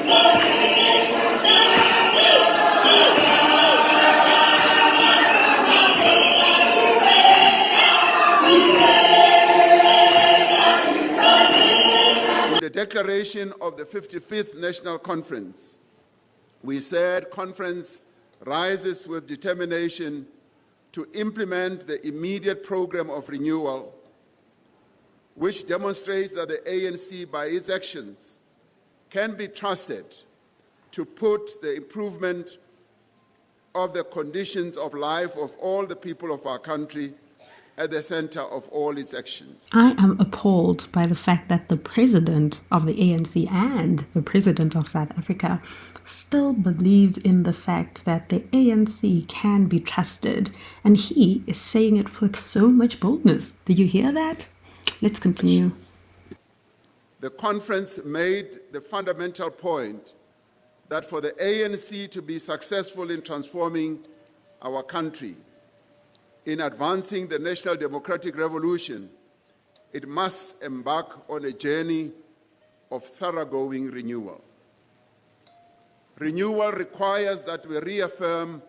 The declaration of the 55th National Conference, we said conference rises with determination to implement the immediate program of renewal, which demonstrates that the ANC, by its actions, can be trusted to put the improvement of the conditions of life of all the people of our country at the center of all its actions. I am appalled by the fact that the president of the ANC and the president of South Africa still believes in the fact that the ANC can be trusted, and he is saying it with so much boldness. Did you hear that? Let's continue. The conference made the fundamental point that for the ANC to be successful in transforming our country, in advancing the national democratic revolution, it must embark on a journey of thoroughgoing renewal. Renewal requires that we reaffirm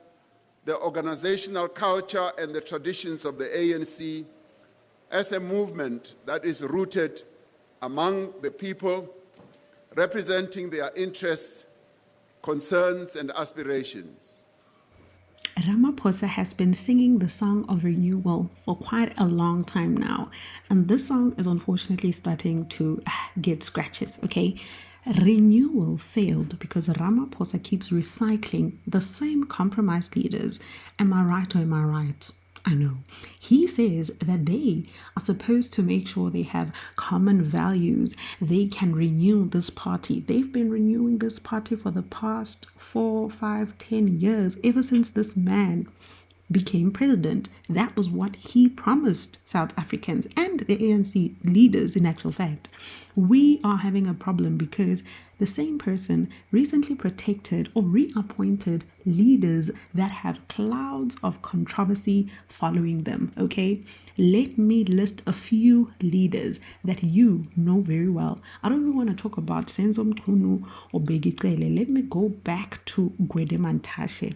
the organizational culture and the traditions of the ANC as a movement that is rooted among the people, representing their interests, concerns, and aspirations. Ramaphosa has been singing the song of renewal for quite a long time now, and this song is unfortunately starting to get scratches, okay? Renewal failed because Ramaphosa keeps recycling the same compromised leaders. Am I right or am I right? I know. He says that they are supposed to make sure they have common values. They can renew this party. They've been renewing this party for the past 4, 5, 10 years, ever since this man became president. That was what he promised South Africans and the ANC leaders, in actual fact. We are having a problem because the same person recently protected or reappointed leaders that have clouds of controversy following them, okay? Let me list a few leaders that you know very well. I don't even want to talk about Senzo Mchunu or Bheki Cele. Let me go back to Gwede Mantashe,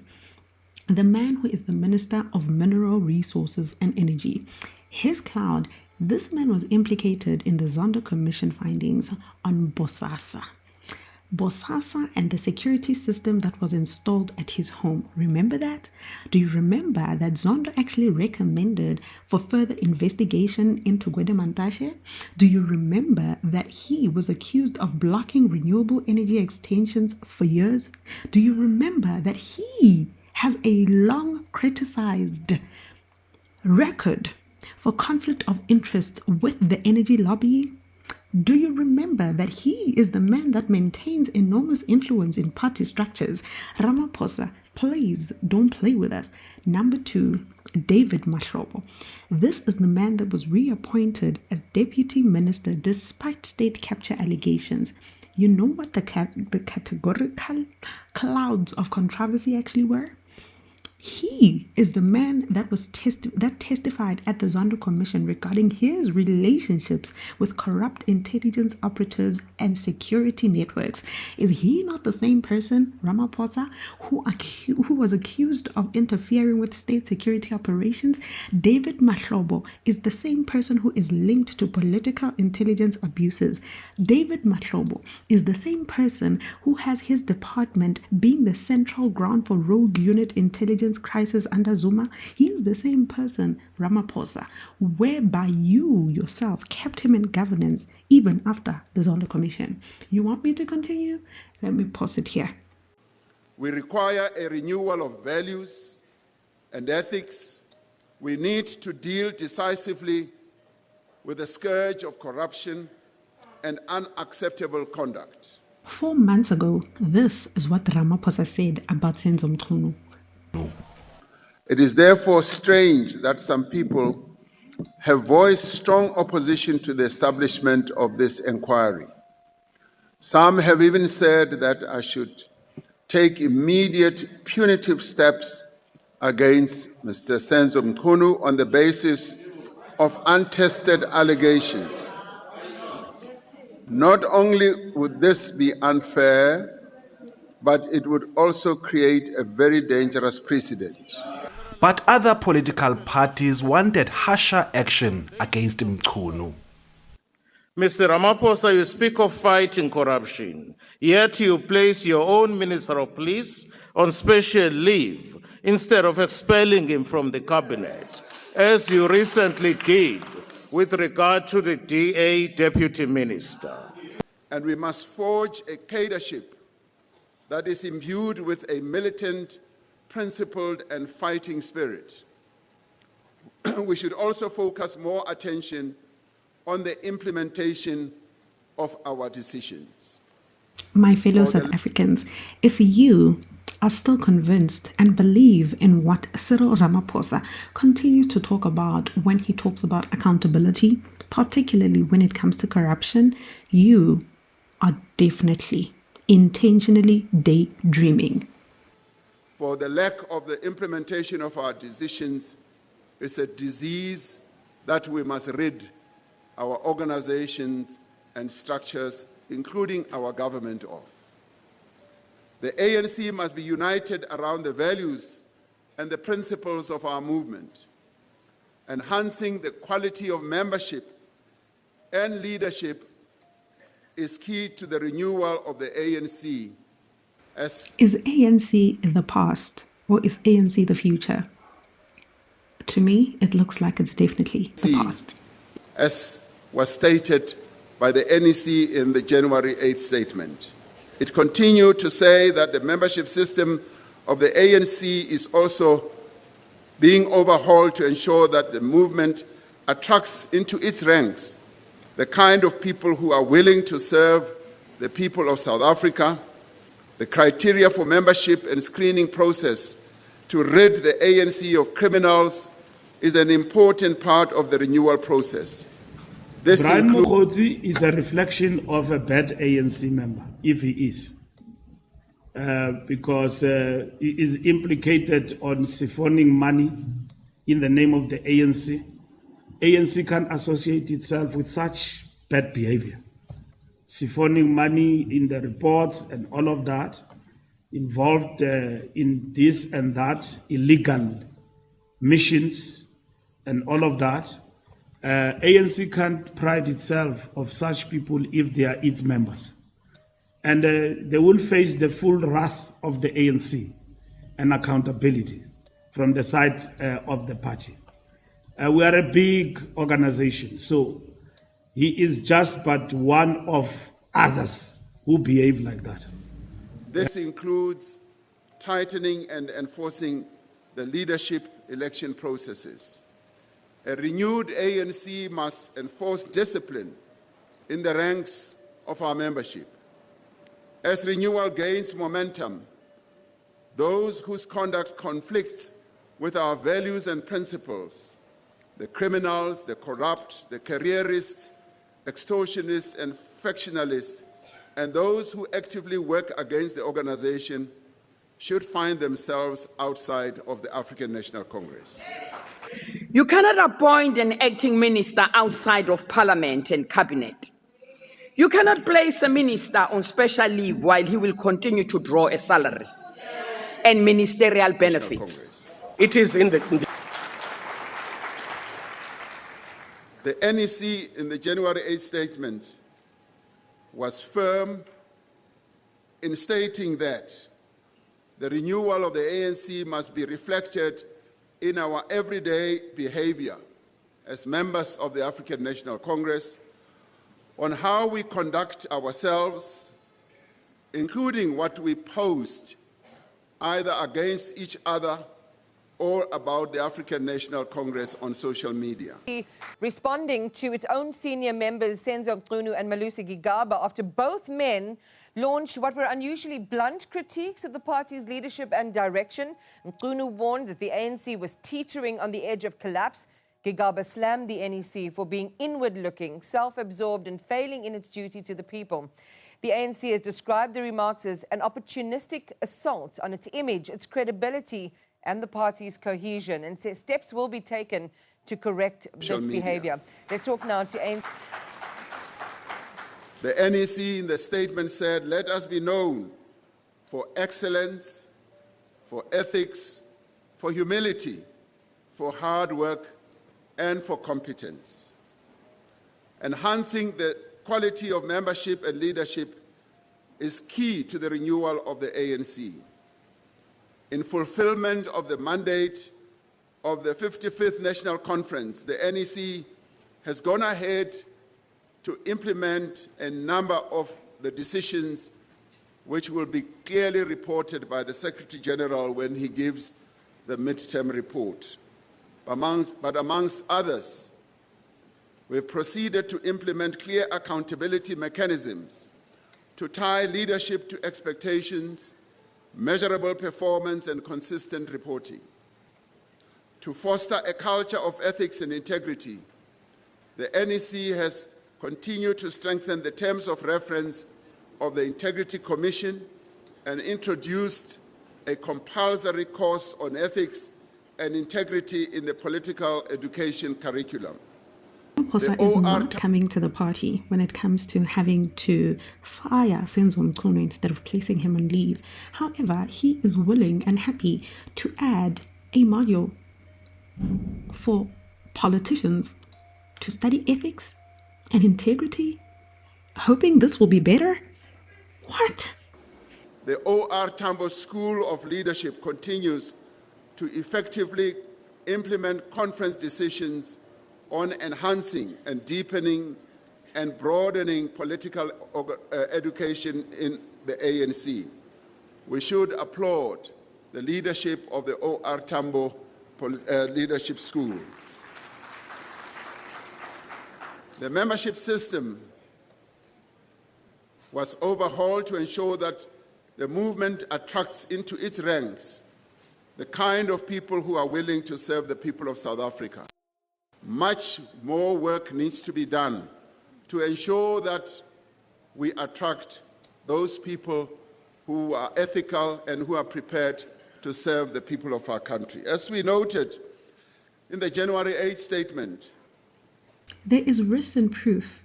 the man who is the Minister of Mineral Resources and Energy. His cloud, this man was implicated in the Zondo Commission findings on Bosasa and the security system that was installed at his home. Remember that? Do you remember that Zondo actually recommended for further investigation into Gwede Mantashe? Do you remember that he was accused of blocking renewable energy extensions for years? Do you remember that he has a long criticized record for conflict of interests with the energy lobby? Do you remember that he is the man that maintains enormous influence in party structures? Ramaphosa, please don't play with us. Number 2, David Mahlobo. This is the man that was reappointed as deputy minister despite state capture allegations. You know what the categorical clouds of controversy actually were? He is the man that was testified at the Zondo Commission regarding his relationships with corrupt intelligence operatives and security networks. Is he not the same person, Ramaphosa, who was accused of interfering with state security operations? David Mahlobo is the same person who is linked to political intelligence abuses. David Mahlobo is the same person who has his department being the central ground for rogue unit intelligence crisis under Zuma. He's the same person, Ramaphosa, whereby you yourself kept him in governance even after the Zondo Commission. You want me to continue? Let me pause it here. We require a renewal of values and ethics. We need to deal decisively with the scourge of corruption and unacceptable conduct. 4 months ago, this is what Ramaphosa said about Senzo Mchunu. It is therefore strange that some people have voiced strong opposition to the establishment of this inquiry. Some have even said that I should take immediate punitive steps against Mr. Senzo Mchunu on the basis of untested allegations. Not only would this be unfair, but it would also create a very dangerous precedent. But other political parties wanted harsher action against Mchunu. Mr. Ramaphosa, you speak of fighting corruption, yet you place your own Minister of Police on special leave instead of expelling him from the cabinet, as you recently did with regard to the DA Deputy Minister. And we must forge a cadreship that is imbued with a militant, principled, and fighting spirit. We should also focus more attention on the implementation of our decisions. My fellow South Africans, if you are still convinced and believe in what Cyril Ramaphosa continues to talk about when he talks about accountability, particularly when it comes to corruption, you are definitely intentionally daydreaming. For the lack of the implementation of our decisions is a disease that we must rid our organizations and structures, including our government, of. The ANC must be united around the values and the principles of our movement. Enhancing the quality of membership and leadership is key to the renewal of the ANC. Is ANC the past or is ANC the future? To me, it looks like it's definitely the past. As was stated by the NEC in the January 8th statement. It continued to say that the membership system of the ANC is also being overhauled to ensure that the movement attracts into its ranks the kind of people who are willing to serve the people of South Africa. The criteria for membership and screening process to rid the ANC of criminals is an important part of the renewal process. Brian Mokgotsi is a reflection of a bad ANC member, if he is, because he is implicated on siphoning money in the name of the ANC. ANC can't associate itself with such bad behavior. Siphoning money in the reports and all of that, involved in this and that, illegal missions and all of that. ANC can't pride itself of such people if they are its members. And they will face the full wrath of the ANC and accountability from the side of the party. We are a big organization, so he is just but one of others who behave like that. This includes tightening and enforcing the leadership election processes. A renewed ANC must enforce discipline in the ranks of our membership. As renewal gains momentum, those whose conduct conflicts with our values and principles, the criminals, the corrupt, the careerists, extortionists, and factionalists, and those who actively work against the organization should find themselves outside of the African National Congress. You cannot appoint an acting minister outside of parliament and cabinet. You cannot place a minister on special leave while he will continue to draw a salary and ministerial benefits. It is in the NEC in the January 8th statement was firm in stating that the renewal of the ANC must be reflected in our everyday behavior as members of the African National Congress, on how we conduct ourselves, including what we post either against each other or about the African National Congress on social media. Responding to its own senior members, Senzo Mchunu and Malusi Gigaba, after both men launched what were unusually blunt critiques of the party's leadership and direction. Mchunu warned that the ANC was teetering on the edge of collapse. Gigaba slammed the NEC for being inward-looking, self-absorbed and failing in its duty to the people. The ANC has described the remarks as an opportunistic assault on its image, its credibility and the party's cohesion, and says steps will be taken to correct this behavior. Let's talk now to ANC. The NEC in the statement said, "Let us be known for excellence, for ethics, for humility, for hard work, and for competence. Enhancing the quality of membership and leadership is key to the renewal of the ANC. In fulfillment of the mandate of the 55th National Conference, the NEC has gone ahead to implement a number of the decisions which will be clearly reported by the Secretary General when he gives the midterm report. But amongst others, we've proceeded to implement clear accountability mechanisms to tie leadership to expectations, measurable performance, and consistent reporting. To foster a culture of ethics and integrity, the NEC has continued to strengthen the terms of reference of the Integrity Commission and introduced a compulsory course on ethics and integrity in the political education curriculum. Ramaphosa is not coming to the party when it comes to having to fire Senzo Mchunu instead of placing him on leave. However, he is willing and happy to add a module for politicians to study ethics and integrity, hoping this will be better. What? The O.R. Tambo School of Leadership continues to effectively implement conference decisions on enhancing and deepening and broadening political education in the ANC. We should applaud the leadership of the O.R. Tambo Leadership School. The membership system was overhauled to ensure that the movement attracts into its ranks the kind of people who are willing to serve the people of South Africa. Much more work needs to be done to ensure that we attract those people who are ethical and who are prepared to serve the people of our country. As we noted in the January 8th statement, there is recent proof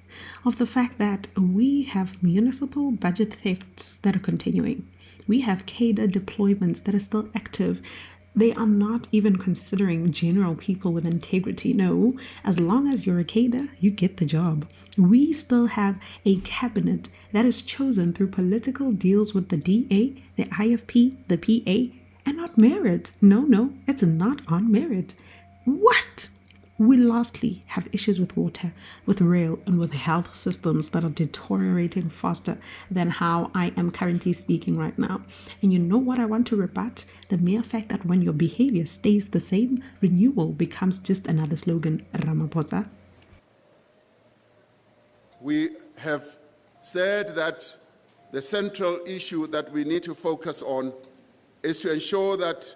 of the fact that we have municipal budget thefts that are continuing. We have cadre deployments that are still active. They are not even considering general people with integrity. No, as long as you're a cadre, you get the job. We still have a cabinet that is chosen through political deals with the DA, the IFP, the PA, and not merit. No, it's not on merit. What? We lastly have issues with water, with rail, and with health systems that are deteriorating faster than how I am currently speaking right now. And you know what I want to rebut? The mere fact that when your behavior stays the same, renewal becomes just another slogan, Ramaphosa. We have said that the central issue that we need to focus on is to ensure that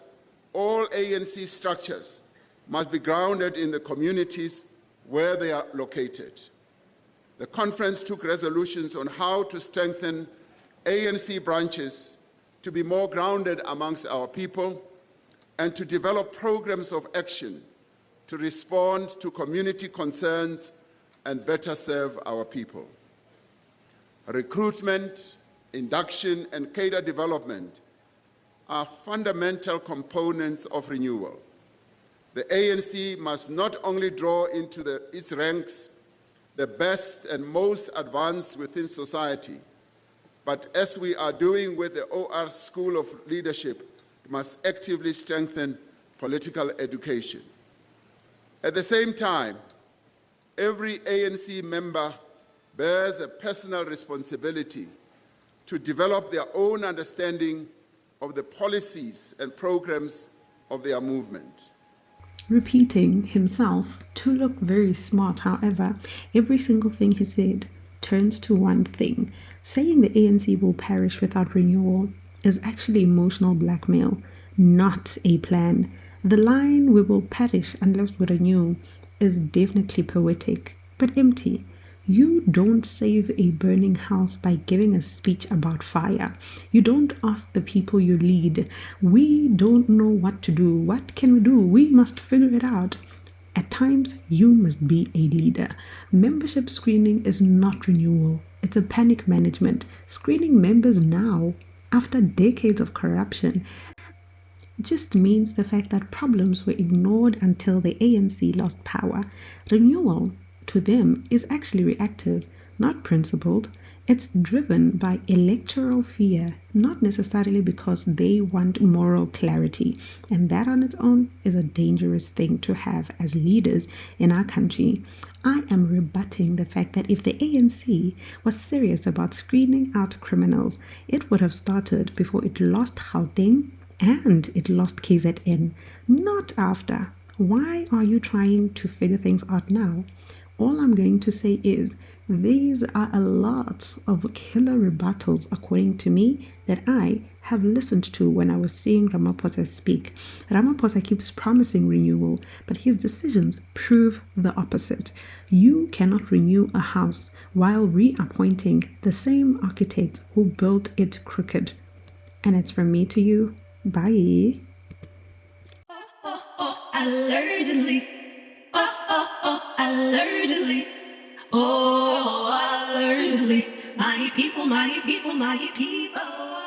all ANC structures must be grounded in the communities where they are located. The conference took resolutions on how to strengthen ANC branches to be more grounded amongst our people and to develop programs of action to respond to community concerns and better serve our people. Recruitment, induction, and cadre development are fundamental components of renewal. The ANC must not only draw into its ranks the best and most advanced within society, but as we are doing with the OR School of Leadership, it must actively strengthen political education. At the same time, every ANC member bears a personal responsibility to develop their own understanding of the policies and programs of their movement. Repeating himself to look very smart, however, every single thing he said turns to one thing. Saying the ANC will perish without renewal is actually emotional blackmail, not a plan. The line, "we will perish unless we renew," is definitely poetic, but empty. You don't save a burning house by giving a speech about fire. You don't ask the people you lead, "We don't know what to do. What can we do? We must figure it out." At times, you must be a leader. Membership screening is not renewal. It's a panic management. Screening members now after decades of corruption just means the fact that problems were ignored until the ANC lost power. Renewal, to them, is actually reactive, not principled. It's driven by electoral fear, not necessarily because they want moral clarity. And that on its own is a dangerous thing to have as leaders in our country. I am rebutting the fact that if the ANC was serious about screening out criminals, it would have started before it lost Gauteng and it lost KZN, not after. Why are you trying to figure things out now? All I'm going to say is these are a lot of killer rebuttals, according to me, that I have listened to when I was seeing Ramaphosa speak. Ramaphosa keeps promising renewal, but his decisions prove the opposite. You cannot renew a house while reappointing the same architects who built it crooked. And it's from me to you. Bye. Allegedly. Allegedly. Oh, allegedly. My people, my people, my people.